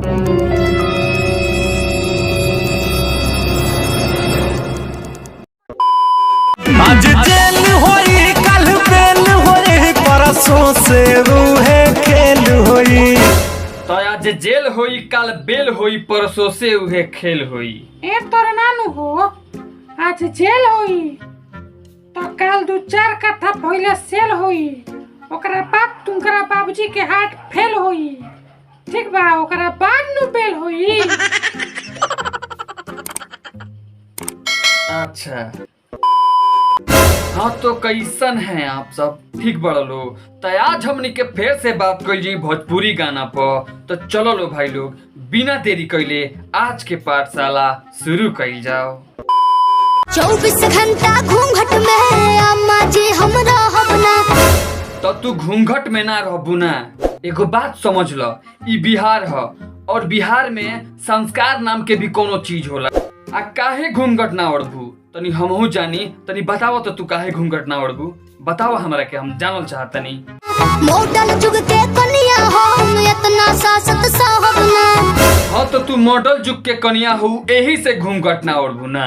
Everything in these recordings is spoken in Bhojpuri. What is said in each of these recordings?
आज जेल होई कल बेल होई परसों से रूहे खेल होई। तो आज जेल होई कल बेल होई परसों से उहे खेल होई। ए तोर नानू हो आज जेल होई तो कल 2-4 कट्ठा पहले सेल होई, ओकरा बाद तुमकरा बाबूजी के हाथ फेल होई, ठीक बा? ओकरा बाद नु बेल होई। अच्छा हाँ तो कैसन है आप सब? ठीक बड़ा लो। तो आज हमनी के फिर से बात कर जी भोजपुरी गाना पर। तो चलो लो भाई लोग, बिना देरी कैले आज के पाठशाला शुरू कइल जाओ। 24 घंटा घूंघट में अम्मा जी हम रहब ना। तो तू घूंघट में ना रहबू ना। एगो बात समझ लो, ई बिहार ह और बिहार में संस्कार नाम के भी कोनो चीज होला। आ काहे घूंघट ना ओढ़बू तनी हमहू जानी। तनी बताओ तो तू काहे घूंघट ना ओढ़बू, बताओ हमरा के, हम जानल चाहतनी। मॉडल जुग के कन्या हम इतना सासत साहब ना। हाँ तो तू मॉडल जुग के कन्या हो, यही से घूंघट ना ओढ़बू ना।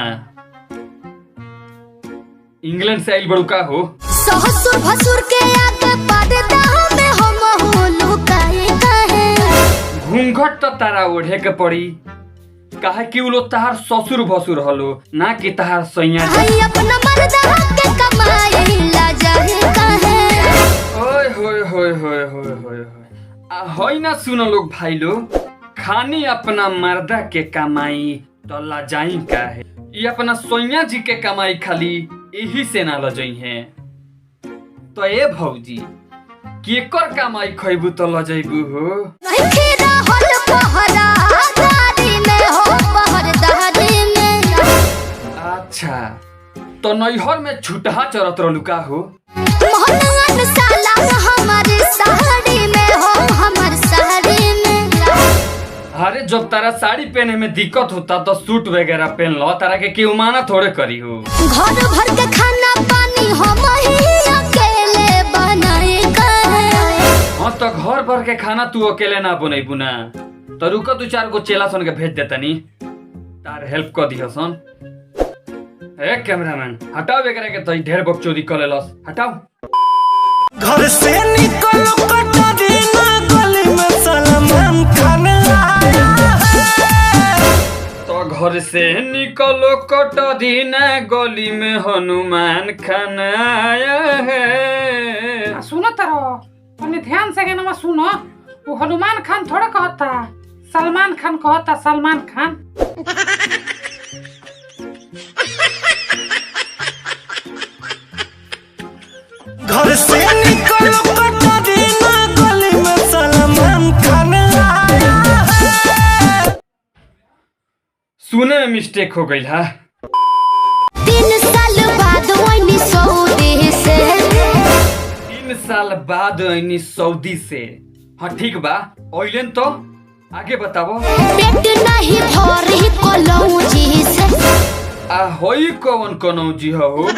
इंग्लैंड से आइल बड़ू का हो? ससुर भसुर के आगे पर्दा में हम हो लुकाए काहे। घूंघट तो तारा ओढ़े के पड़ी, काहे कि उ लोग तहार ससुर भसुर हलो, ना कि तहार सैया। भाई अपना मर्दा के कमाई ला जाए काहे। ओए होए होए होए होए होए होए ना। सुनो लोग भाई लोग, खानी अपना मर्दा के कमाई तो लजाई का है, ये अपना सैया जी के कमाई खाली यही से ना लजाई है। तो ए भौजी केकर कमाई खइबू तो लजाइबू हो? नहीं खीरा हल पहरा दादी में हो पहरदारी में। अच्छा तो नैहर में छुटहा चरत रहलू का हो? मोहनन साला हमारे साड़ी में हो, हमार साड़ी में। अरे जब तारा साड़ी पहने में दिक्कत होता तो सूट वगैरह पहन लो, तारा के केहू माना थोड़े करी हो। घर भर के खाना पानी हम ही अकेले बनाए करे। हाँ तो घर भर के खाना तू अकेले ना बनेबू ना। तो रुको 2-4 गो चेला सन के भेज देतनी, तार हेल्प कर दिह सन। ए कैमरामैन हटाओ वगैरह के, तो ढेर बकचोदी कर लेलस, हटाओ। घर से निकलो कटोरी ना गली में सलमान खान आया है। तो घर से निकलो कटोरी ना गली में हनुमान खान आया है। सुनो तारो तनी ध्यान से गाना सुनो। वो हनुमान खान थोड़ा कहता, सलमान खान कहता, सलमान खान। घर से निकलो कटोरी ना गली में सलमान खान आया है। सुने में मिस्टेक हो गई है। 3 साल बाद वही सऊदी से। 3 साल बाद आईनी सऊदी से। हाँ ठीक बा, ऑयलेन तो आगे बताओ। पेट नहीं भरी कलौजी से। आ होई कौन कनौजी हो?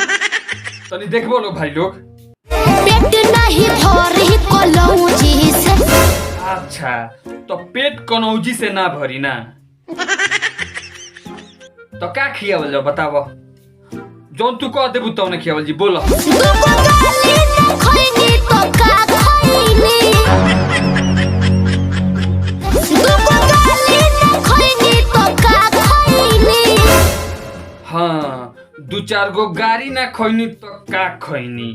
तनी देखबो लो भाई लोग। पेट नहीं भरी कलौजी से। अच्छा तो पेट कनौजी से ना भरी ना, तो का खियावल जाओ बताओ? जौन तू कह देबू तो ना खियावल जी, बोलो। दुगो गाली न खइनी तो का खइनी। दुगो गाली न खइनी तो का खइनी। हाँ 2-4 गो गाड़ी ना खैनी तो का खैनी।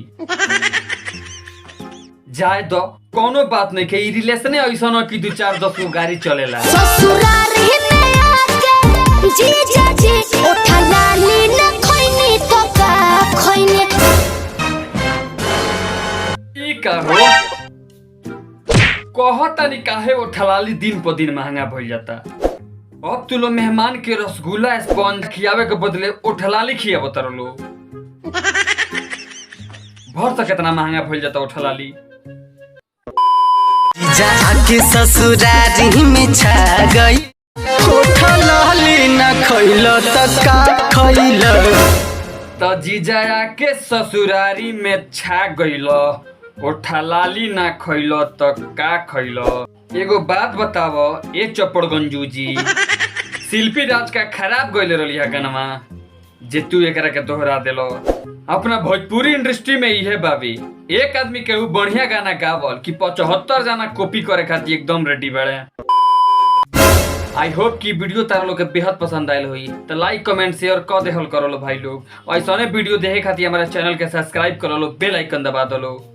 जाए दो कोनो बात नहीं के, ई रिलेशने ऐसा न कि 2-4-10 गो गाड़ी चलेला। ससुरारी में आके जीजा जी उठा लाली न खइनी तो का खइनी। ई का हो? कहतानी काहे वो ठलाली दिन पर दिन महंगा भइल जाता। अब तू लो मेहमान के रसगुल्ला स्पंज खियावे के बदले ओठलाली खियावो तर लो। भर तक कितना महंगा भइल जाता ओठलाली। जाके ससुरारी में छा गई, ओठलाली ना खइलो त का खइलो। तो जीजा के ससुरारी में छा गइलो, ओठलाली ना खइलो तो का खइलो। एगो बात बतावो ए चप्पड़ गंजू जी, शिल्पी राज का खराब गइले रहली है गनमा जे तू एकरा के दोहरा देलो। अपना भोजपुरी इंडस्ट्री में इहे बाबी, एक आदमी के बढ़िया गाना गावल कि 75 जना कॉपी करे खातिर एकदम रेडी बड़े। आई होप कि वीडियो तारा लोग के बेहद पसंद आयल होई, तो लाइक कमेंट शेयर कर देहल करो लो भाई लोग। ऐसा वीडियो देखे खातिर हमारे चैनल के सब्सक्राइब करो लो, बेल आइकन दबा दो लो।